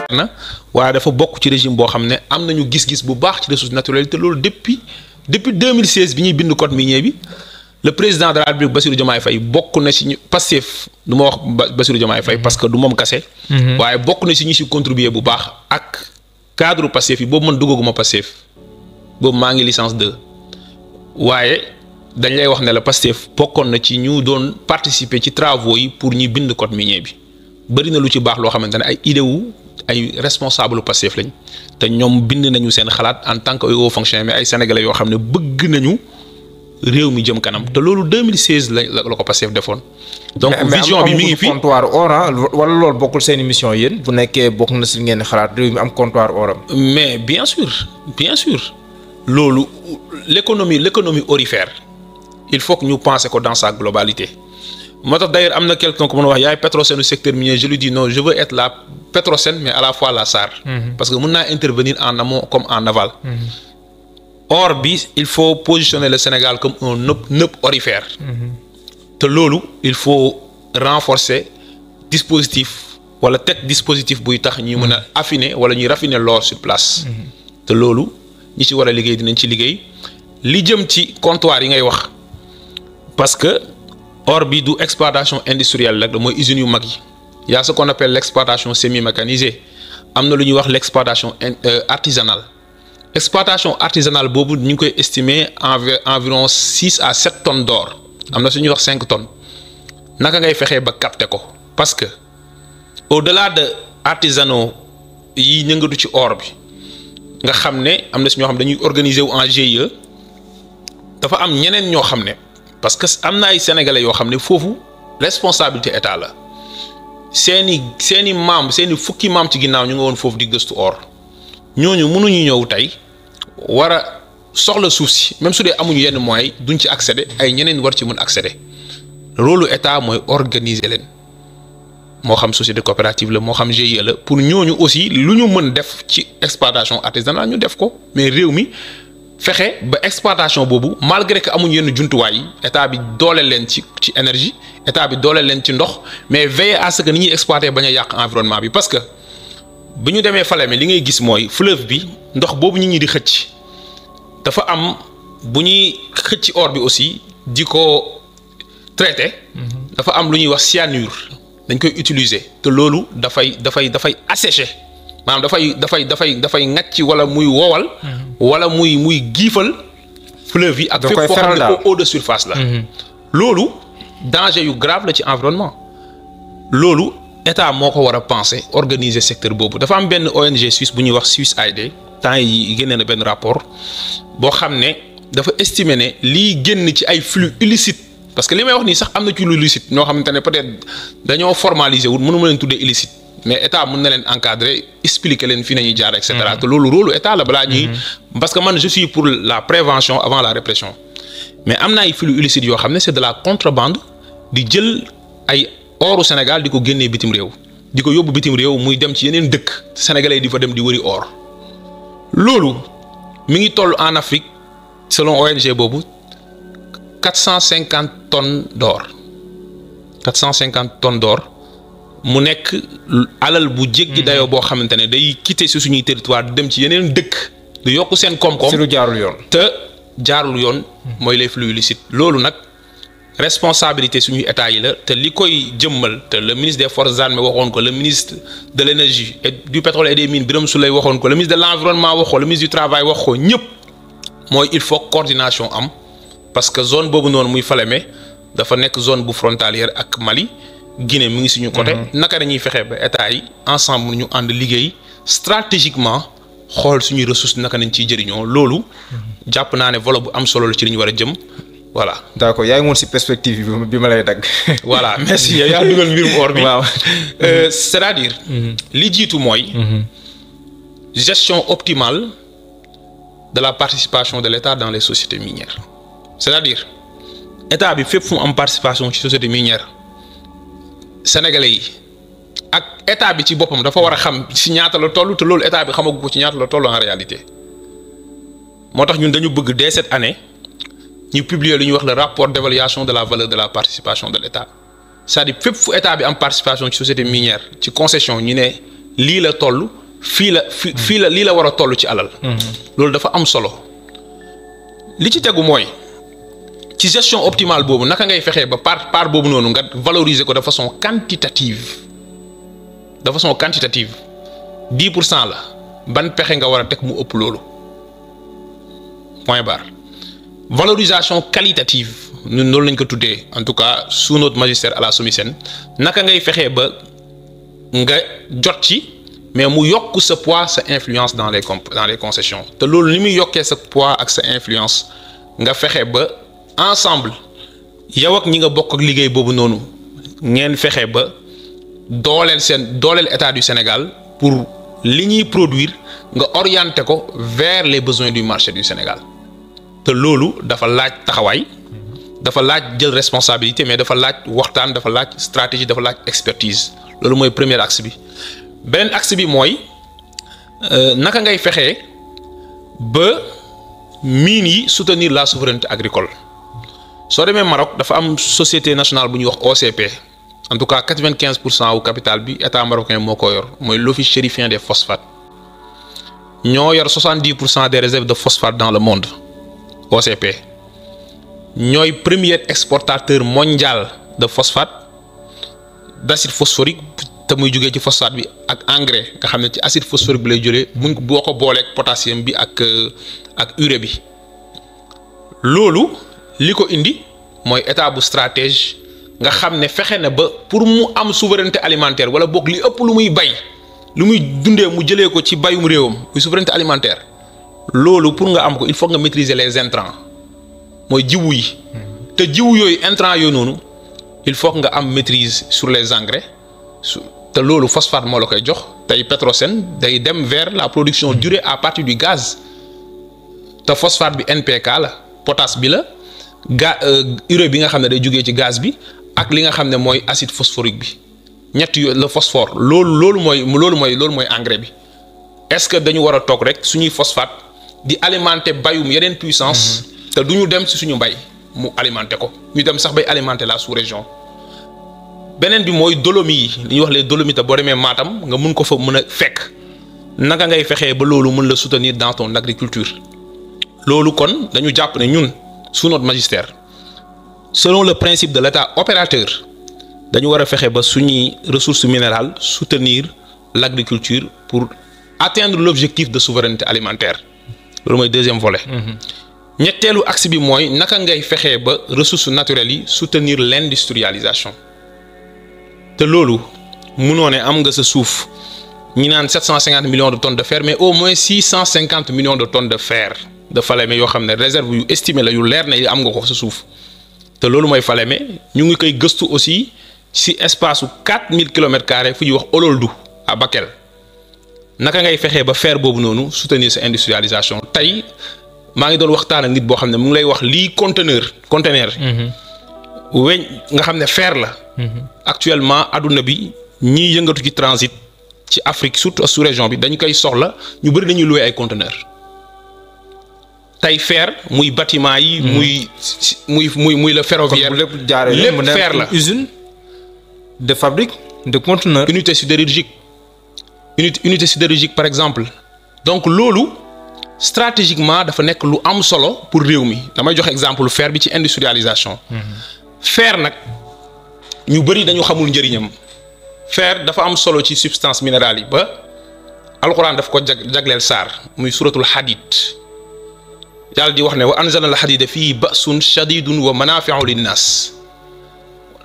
na waaye dafa bokk ci régime boo xam ne am nañu gis-gis bu baax ci ressources naturelles te loolu depuis 2016 bi ñuy bind code minier bi le président de la République Bassirou Diomaye Faye bokk na ci ñu Pastef du ma wax Bassirou Diomaye Faye parce que du moom kase. waaye bokk na ci ñi si contribuer bu baax ak cadre Pastef yi boobu man duggaguma Pastef boobu maa ngi licence 2 waaye dañ lay wax ne la Pastef bokkoon na ci ñu doon participer ci travaux yi pour ñi bind code minier bi bëri na lu ci baax loo xamante ne ay idée wu ay responsable Pastef lañ te ñoom bind nañu seen xalaat en tant que haut fonctionnaire mais ay sénégalais yoo xam ne bëgg nañu réew mi jëm kanam te loolu 2016 la ko Pastef defoon. donc vision bi mi ngi fi comptoir or wala loolu bokkul seen émission yéen bu nekkee bokk na si ngeen xalaat réew mi am comptoir oram. mais bien sûr loolu l'économie aurifère il faut que ñu penser ko dans sa globalité. moo tax d'ailleurs am na quelqu'un ko mën a wax yaay Petrosen du secteur minier je lui dis non je veux être la Petrosen mais à la fois la SAR. parce que mën naa intervenir en amont comme en aval. or bi il faut positionner le Sénégal comme un nœud aurifère. te loolu il faut renforcer dispositif wala teg dispositif buy tax ñuy mën a affiner wala ñuy raffiner l'or sur place. te loolu ñi ci war a liggéey dinañ ci liggéey li jëm ci comptoir yi ngay wax parce que or bi du exploitation industrielle rek mooy usines yu mag yi y a ce qu'on appelle l'exploitation semi-mécanisée am na lu ñuy wax l'exploitation artisanale. exploitation artisanale boobu ñu ngi koy estimer environ 6 à 7 tonnes d'or am na suñuy wax 5 tonnes naka ngay fexee ba capter ko parce que au-delà de artisanaux yi ñëngatu ci or bi nga xam ne am na si ñoo xam dañuy organiser wu en GIE dafa am ñeneen ñoo xam ne parce que am na ay sénégalais yoo xam ne foofu responsabilité état la seeni maam seeni fukki maam ci ginnaaw ñu nga woon foofu di gëstu or ñooñu mënuñu ñëw tey war a soxla suuf si même su dee amuñu yenn moyens duñ ci accéder ay ñeneen war ci mën accéder rôle état mooy organiser leen moo xam société coopérative la moo xam GIE la pour ñooñu aussi lu ñu mën def ci exploitation artisanale ñu def ko mais réew mi fexe ba exploitation boobu malgré que amuñu yenn jumtuwaay yi état bi dooleel leen ci énergie état bi dooleel leen ci ndox mais veiller à ce que ni ñuy exploiter bañ a yàq environnement bi parce que bu ñu demee Falémé li ngay gis mooy fleuve bi ndox boobu nit ñi di xëcc dafa am bu ñuy xëcc or bi aussi di ko traité. dafa am lu ñuy wax cyanure dañ koy utiliser te loolu dafay assécher maanaam dafay ŋàcc wala muy wowal. wala muy giifal fleuve yi. ak fépp foo xam ne eau de surface la. loolu danger yu grave la ci environnement loolu. état moo ko war a penser organiser secteur boobu dafa am benn ONG suisse bu ñuy wax Swiss ID temps yi génnee na benn rapport boo xam ne dafa estimer ne lii génn ci ay flux illicite parce que li may wax nii sax am na ci lu illicite ñoo xamante ne peut-être dañoo formaliser wul mënu ma leen tuddee illicite mais état mën na leen encadrer expliquer leen fii nañuy jaar et cetera te loolu rôle état la balaa ñuy parce que man je suis pour la prévention avant la répression mais am na ay flux illicite yoo xam ne c'est de la contrebande di jël ay oru Sénégal di ko génnee bitim réew di ko yóbbu bitim réew muy dem ci yeneen dëkk sénégalais di fa dem di wëri or loolu mi ngi toll en Afrique selon ONG boobu 450 tonnes d'or 450 tonnes d'or mu nekk alal bu jéggi dayoo boo xamante ne day quitter si suñuy territoire di dem ci yeneen dëkk di yokk seen koom-koom. si lu jaarul yoon te jaarul yoon mooy les flux illicites loolu nag. responsabilité suñuy état yi la te li koy jëmmal te le ministre des forces armées waxoon ko le ministre de l'énergie et du pétrole et des mines Birame Souleye waxoon ko le ministre de l'environnement wax ko le ministre du travail wax ko ñëpp mooy il faut coordination am parce que zone boobu noonu muy Falémé dafa nekk zone bu frontalière ak Mali Guinée mu ngi suñu côté naka dañuy fexe ba état yi ensemble ñu ànd liggéey stratégiquement xool suñuy ressources naka nañ ciy jëriñoo loolu jàpp naa ne volet bu am solo la ci li ñu war a jëm. voilà d'accord yaa ngi woon ci perspective bi ma lay dagg. voilà merci yaa dugal mbirum or bi. waaw c'est-à-dire. li jiitu mooy. gestion optimale de la participation de l'État dans les sociétés minières. c'est-à-dire état bi fépp fu mu am participation ci société minière sénégalais yi ak état bi ci boppam dafa war a xam ci ñaata la toll te loolu état bi xamagu ko ci ñaata la toll en réalité moo tax ñun dañu bëgg dès cette année. ñu publier lu ñuy wax le rapport d'évaluation de la valeur de la participation de l'État c'est-à-dire fépp fu état bi am participation ci société minière ci concession ñu ne lii la toll fii la lii la war a toll ci alal. loolu dafa am solo. li ci tegu mooy ci gestion optimale boobu naka ngay fexee ba part boobu noonu nga valoriser ko de façon quantitative 10% la ban pexe nga war a teg mu ëpp loolu point barre. Valorisation qualitative ñun loolu lañ ko tuddee en tout cas sous notre magistère à la SOMISEN naka ngay fexee ba nga jot ci mais mu yokk sa poids sa influence dans les concessions te loolu ni muy yokkee sa poids ak sa influence nga fexe ba ensemble yow ak ñi nga bokk ak liggéey boobu noonu ngeen fexe ba dooleel état du Sénégal pour li ñuy produire nga orienter ko vers les besoins du marché du Sénégal te loolu dafa laaj taxawaay dafa laaj jël responsabilité mais dafa laaj waxtaan dafa laaj stratégie dafa laaj expertise loolu mooy premier axe bi. beneen axe bi mooy naka ngay fexee ba mines yi soutenir la souveraineté agricole soo demee Maroc dafa am société nationale bu ñuy wax OCP en tout cas 95% wu capital bi état marocain moo ko yor mooy l'office chérifien des phosphates ñoo yor 70% des réserves de phosphate dans le monde OCP ñooy premier exportateur mondial de phosphate d'acide phosphorique. te muy jógee ci phosphate bi ak engrais nga xam ne ci acide phosphorique bi lay jëlee buñ boo ko booleeg potassium bi ak urée bi loolu li ko indi mooy état bu stratège nga xam ne fexe na ba pour mu am souveraineté alimentaire wala boog li ëpp lu muy bay lu muy dundee mu jëlee ko ci bayum réewam muy souveraineté alimentaire loolu pour nga am ko il faut nga maîtriser les intrants mooy jiwu yi te jiwu yooyu intrants yooyu noonu il faut nga am maîtrise sur les engrais te loolu phosphate moo la koy jox tey Petrosen day dem vers la production durée à partir du gaz te phosphate bi NPK la potasse bi la urée bi nga xam ne day jugee ci gaz bi ak li nga xam ne mooy acide phosphorique bi ñett yooyu le phosphore loolu mooy engrais bi est-ce que dañu war a toog rek suñuy phosphate di alimenter bayum yeneen puissance te du ñu dem ci suñu mbay mu alimenter ko ñu dem sax bay alimenter la sous-région. beneen bi mooy dolomites yi li ñuy wax les dolomites boo demee Matam nga mun ko fa mën a fekk naka ngay fexee ba loolu mën la soutenir dans ton agriculture loolu kon dañu jàpp ne ñun sous notre magistère selon le principe de l'état opérateur dañu war a fexe ba suñuy ressources minérales soutenir l'agriculture pour atteindre l'objectif de souveraineté alimentaire loolu mooy deuxième volet. ñetteelu axe bi mooy naka ngay fexee ba ressources naturelles yi soutenir l'industrialisation. te loolu munoo ne am nga sa suuf ñi naan 750 millions de tonnes de fer mais au moins 650 millions de tonnes de fer de Falémé yoo xam ne réserve yu estimé la yu leer na am nga ko sa suuf te loolu mooy Falémé ñu ngi koy gëstu aussi ci espace su 4000 kilomètres carrés fu ñuy wax Ololdou à Bakel naka ngay fexee ba fer boobu noonu soutenir sa industrialisation tey maa ngi doon waxtaan ak nit boo xam ne mu ngi lay wax lii conteneur. weñ nga xam ne fer la. actuellement adduna bi ñiy yëngatu ci transit ci Afrique surtout sous-région bi dañu koy soxla ñu bëri dañuy louer ay conteneurs tey fer muy bâtiment yi. muy le ferroviaire. lépp fer la usine de fabrique de conteneurs. unité sidérurgique par exemple donc loolu stratégiquement dafa nekk lu am solo pour réew mi damay jox exemple fer bi ci industrialisation. fer nag ñu bëri dañu xamul njëriñam fer dafa am solo ci substance minérale yi ba alxuraan daf ko jagleel saar muy suratul hadid yàlla di wax ne wa anzalna al hadida fii ba'sun shadidun wa manafi'u linnas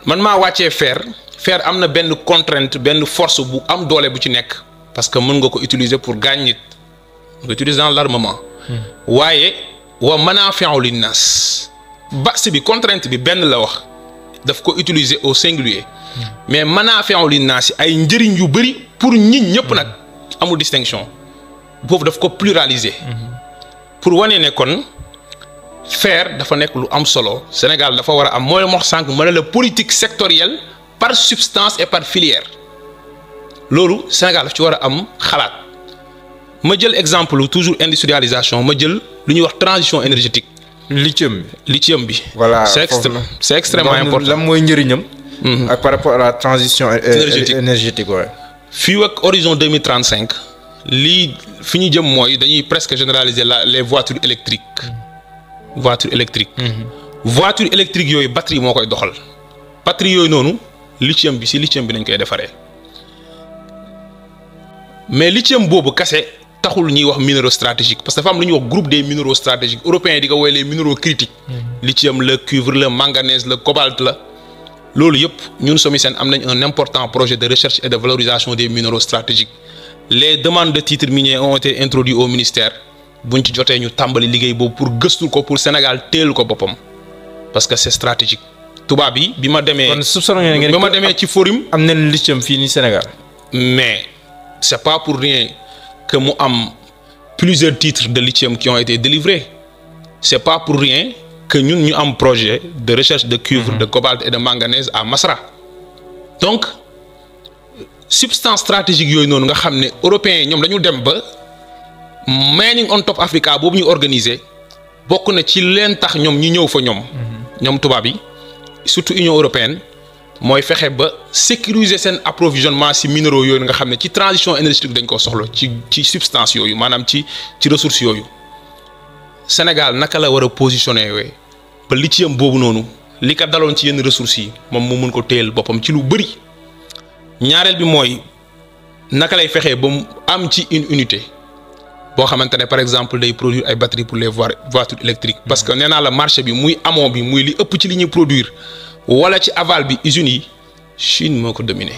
man maa wàccee fer am na benn contrainte benn force bu am doole bu ci nekk parce que mën nga ko utiliser pour gaañ nit nga utiliser dans l'armement waaye wa manafi'u linnas bas bi contrainte bi benn la wax daf ko utiliser au singulier mais manaafi'u linnaas ay njëriñ yu bëri pour nit ñëpp nag amul distinction boobu daf ko pluraliser pour wane ne kon fer dafa nekk lu am solo Sénégal dafa war a am mooy wax sànq ma ne la politique sectorielle par substance et par filière loolu Sénégal daf ci war a am xalaat ma jël exemple toujours industrialisation ma jël lu ñuy wax transition énergétique. lithium bi. voilà c'est extrêmement important. lan mooy njëriñam. ak par rapport à la transition énergétique ouais. fii ak horizon 2035 lii fi ñu jëm mooy dañuy presque généraliser les voitures électriques. voitures électriques. voiture électrique yooyu batterie moo koy doxal. batterie yooyu noonu lithium bi si lithium bi nañ koy defaree mais lithium boobu kase taxul ñuy wax minéraux stratégiques parce que dafa am lu ñuy wax groupe des minéraux stratégiques européens di ko woowee les minéraux critiques. lithium la cuivre la manganèse la cobalt la. loolu yëpp ñun SOMISEN am nañ un important projet de recherche et de valorisation des minéraux stratégiques les demandes de titres miniers ont été introduites au ministère buñ ci jotee ñu tàmbali liggéey boobu pour gëstul ko pour Sénégal teel ko boppam parce que c'est stratégique. tubaab yi bi ma demee. kon soupçonné ngeen bi ma demee ci forum. am nañ lithium fii ni Sénégal. mais c'est pas pour rien que mu am plusieurs titres de lithium qui ont été délivrés c'est pas pour rien que ñun ñu am projet de recherche de cuivre, de cobalt et de manganèse à Masra. Donc substance stratégique yooyu noonu nga xam ne européens yi ñoom dañu dem ba mining on top Africa boobu ñu organiser bokk na ci leen tax ñoom ñu ñëw fa ñoom tubaab yi surtout Union européenne mooy fexe ba sécuriser seen approvisionnement ci minéraux yooyu nga xam ne ci transition énergétique dañ ko soxla ci substance yooyu maanaam ci ressources yooyu Sénégal naka la war a positionné yooyu ba lithium boobu noonu li ko daloon ci yenn ressources yi moom mu mun ko téyel boppam ci lu bëri ñaareel bi mooy naka lay fexee ba mu am ci une unité boo xamante ne par exemple day produire ay batteries pour les voitures électriques parce que nee naa la marché bi muy amont bi muy li ëpp ci li ñuy produire wala ci aval bi usines yi Chine moo ko dominé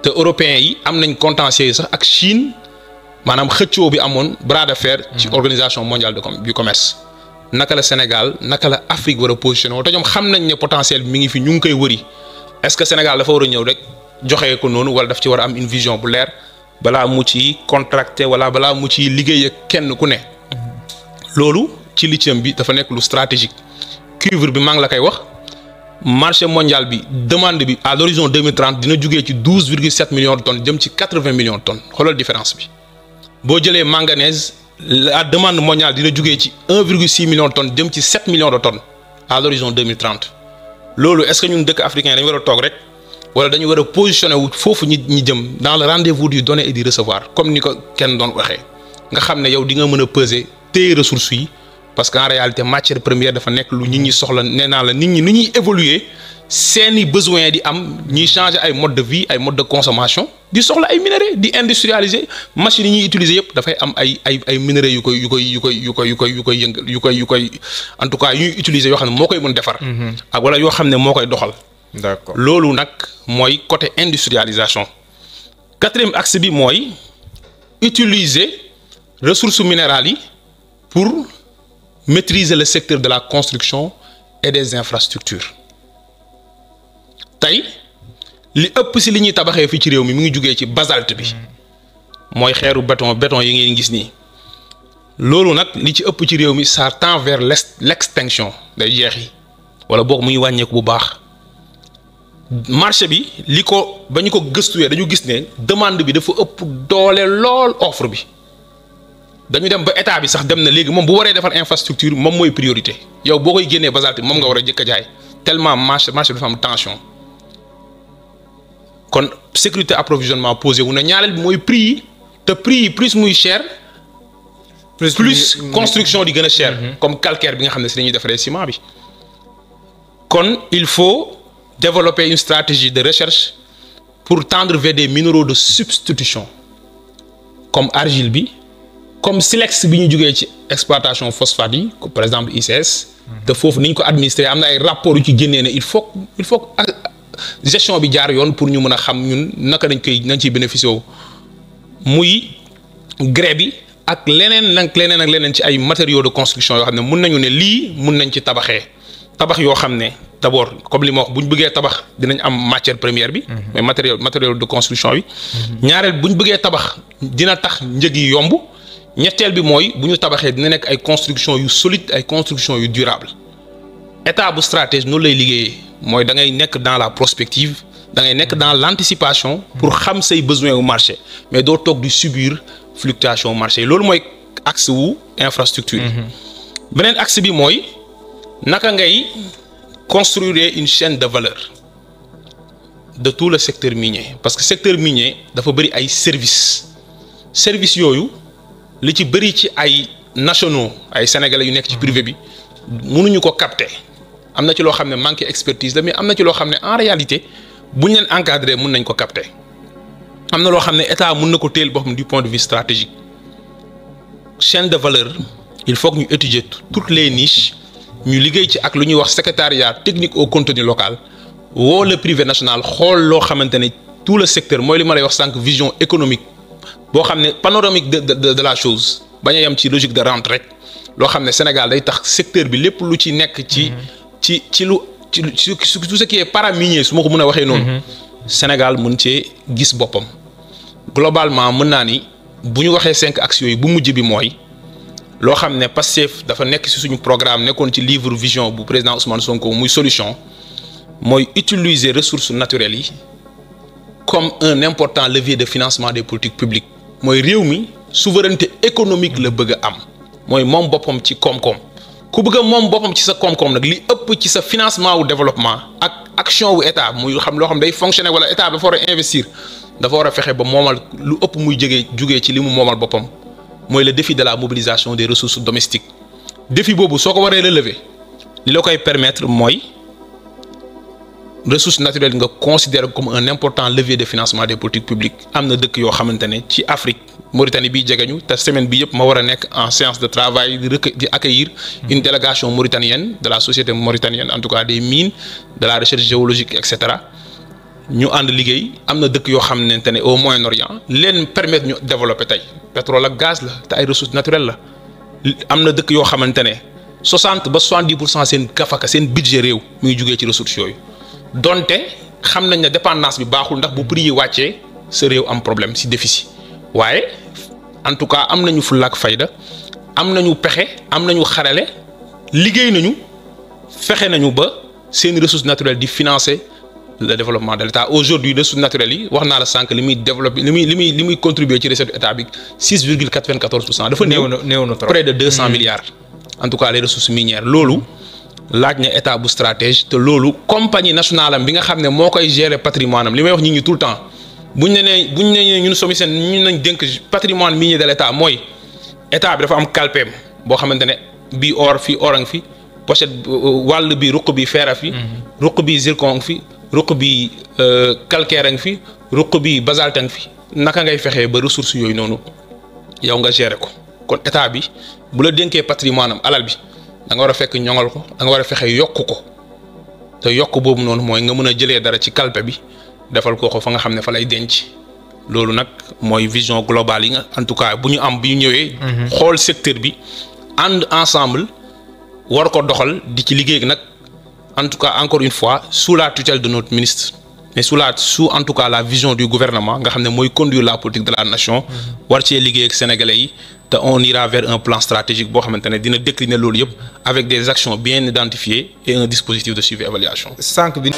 te européens yi am nañ contentieux sax ak Chine maanaam xëccoo bi amoon bras de fer ci organisation mondiale du commerce naka la Sénégal naka la Afrique war a positionné te ñoom xam nañ ne potentiel bi mi ngi fi ñu ngi koy wëri est-ce que Sénégal dafa war a ñëw rek joxe ko noonu wala daf ci war a am une vision bu leer balaa mu ci contracté wala balaa mu ci liggéey ak kenn ku ne loolu ci lithium bi dafa nekk lu stratégique cuivre bi maa ngi la koy wax marché mondial bi demande bi à l'horizon 2030 dina jugee ci 12,7 millions de tonnes jëm ci 80 millions de tonnes xoolal différence bi boo jëlee manganèse la demande mondiale dina jugee ci 1,6 million de tonnes jëm ci 7 millions de tonnes à l'horizon 2030 loolu est-ce que ñun dëkk africain dañu war a toog rek wala dañu war a positionné wu foofu ñi jëm dans le rendez-vous du donner et du recevoir comme ni ko kenn doon waxee nga xam ne yow di nga mën a peser téye ressources yi parce que en réalité matière première dafa nekk lu nit ñi soxla nee naa la nit ñi ni ñuy évoluer seeni besoin di am ñuy changer ay mode de vie ay mode de consommation di soxla ay minerais di industrialiser machines yi ñuy utiliser yëpp dafay am ay minerais yu koy yëngal en tout cas yu ñuy utiliser yoo xam ne moo koy mën defar. ak wala yoo xam ne moo koy doxal. D'accord loolu nag mooy côté industrialisation. quatrième axe bi mooy utiliser ressources minérales yi pour maîtriser le secteur de la construction et des infrastructures. tey li ëpp ci li ñuy tabaxee fii ci réew mi ngi jugee ci basalte bi mooy xeeru béton yi ngeen gis nii loolu nag li ci ëpp ci réew mi ça tend vers l'extinction day jeexi wala boog muy wàññeeku bu baax marché bi li ko ba ñu ko gëstuwee dañu gis ne demande bi dafa ëpp doole lool offre bi dañu dem ba état bi sax dem na léegi moom bu waree defar infrastructure moom mooy priorité yow boo koy génnee basalte bi moom nga war a jëkk a jaay tellement marché bi dafa am tension. kon sécurité approvisionnement posé wu na ñaareel bi mooy prix yi te prix yi plus muy cher plus construction di gën a cher comme calcaire bi nga xam ne si dañuy defaree ciment bi kon il faut développer une stratégie de recherche pour tendre vers des minéraux de substitution comme argile bi comme silex bi ñu jógee ci exploitation phosphate yi par exemple ICS te foofu ni ñu ko administrer am na ay rapports yu ci génnee ne il faut gestion bi jaar yoon pour ñu mën a xam ñun naka nañ ciy bénéficier wu muy grès bi ak leneen ci ay matériaux de construction yoo xam ne mun nañu ne lii mun nañ ci tabax yoo xam ne d'abord comme li ma wax bu ñu bëggee tabax dinañ am matière première bi. mais matériaux de construction bi. ñaareel bu ñu bëggee tabax dina tax njëg yi yomb ñetteel bi mooy bu ñu tabaxee dina nekk ay construction yu solide ay construction yu durable état bu stratège noonu lay liggéeyee. mooy da ngay nekk dans la prospective da ngay nekk dans l'anticipation pour xam say besoins au marché mais doo toog di subir fluctuation marché yi loolu mooy axe wu infrastructure yi beneen axe bi mooy naka ngay construire une chaîne de valeur de tout le secteur minier parce que secteur minier dafa bëri ay services yooyu li ci bëri ci ay nationaux ay sénégalais yu nekk ci privé bi mënuñu ko capter am na ci loo xam ne manque expertise la mais am na ci loo xam ne en réalité buñ leen encadrer mën nañ ko capter am na loo xam ne état mën na ko téel boo xam du point de vue stratégique chaîne de valeur il faut que ñu étudier toutes les niches ñu liggéey ci ak lu ñuy wax secrétariat technique au contenu local woo le privé national xool loo xamante ne tout le secteur mooy li ma lay wax sànq vision économique boo xam ne panoramique de la chose bañ a yem ci logique de rente rek loo xam ne Sénégal day tax secteur bi lépp lu ci nekk ci tout ce qui est paraminier su ma ko mën a waxee noonu Sénégal mën cee gis boppam globalement mën naa ni bu ñu waxee 5 axes yooyu bu mujj bi mooy loo xam ne Pastef dafa nekk ci suñu programme nekkoon ci livre vision bu président Ousmane Sonko muy solution mooy utiliser ressources naturelles yi comme un important levier de financement des politiques publiques mooy réew mi souveraineté économique la bëgg a am mooy moom boppam ci koom-koom ku bëgg a moom boppam ci sa koom-koom nag li ëpp ci sa financement wu développement ak action wu état muy xam loo xam day fonctionner wala état dafa war a investir dafa war a fexe ba moomal lu ëpp muy jugee ci li mu moomal boppam mooy le défi de la mobilisation des ressources domestiques défi boobu soo ko waree relever li la koy permettre mooy ressources naturelles nga considérer comme un important levier de financement des politiques publiques am na dëkk yoo xamante ne ci Afrique Mauritanie bii jegeñu te semaine bi yëpp ma war a nekk en séance de travail di accueillir une délégation mauritanienne de la société mauritanienne en tout cas des mines de la recherche géologique et cetera ñu ànd liggéey am na dëkk yoo xamante ne au Moyen-Orient leen permettre ñu développer tey pétrole ak gaz la te ay ressources naturelles la am na dëkk yoo xamante ne 60 ba 70% seen gafaka seen budget réew muy jugee ci ressources yooyu donte xam nañ ne dépendance bi baaxul ndax bu prix yi wàccee sa réew am problème si déficit waaye en tout cas am nañu fulla ak fayda am nañu pexe am nañu xarale liggéey nañu fexe nañu ba seen ressources naturelles di financer le développement de l'État aujourd'hui ressources naturelles yi wax naa la sànq li muy développer li muy contribuer ci recette état bi 6,94% dafa néew na trop près de 200 milliards en tout cas les ressources minières loolu laaj na état bu stratège te loolu compagnie nationale am bi nga xam ne moo koy gérer patrimoine am li may wax nit ñi tout le temps buñ ne ñun SOMISEN ñun nañ dénk patrimoine minier de l'État mooy état bi dafa am kalpeem boo xamante ne bii or fii or a ngi fi pochette wàll bi ruq bi fer a fi ruq bi zircon a ngi fi ruq bi calcaire a ngi fi ruq bi basalte a ngi fi naka ngay fexee ba ressources yooyu noonu yow nga gérer ko kon état bi bu la dénkee patrimoine am alal bi da nga war a fekk ñoŋal ko da nga war a fexe yokk ko te yokk boobu noonu mooy nga mën a jëlee dara ci kalpe bi defal ko fa nga xam ne fa lay denc loolu nag mooy vision globale yi nga en tout cas bu ñu am bi ñu ñëwee. xool secteur bi ànd ensemble war ko doxal di ci liggéey nag en tout cas encore une fois sous la tutelle de notre ministre mais sous en tout cas la vision du gouvernement nga xam ne mooy conduire la politique de la nation. war cee liggéey ak sénégalais yi. te on ira vers un plan stratégique boo xamante ne dina décliner loolu yëpp avec des actions bien identifiées et un dispositif de suivi évaluation. sànq bi.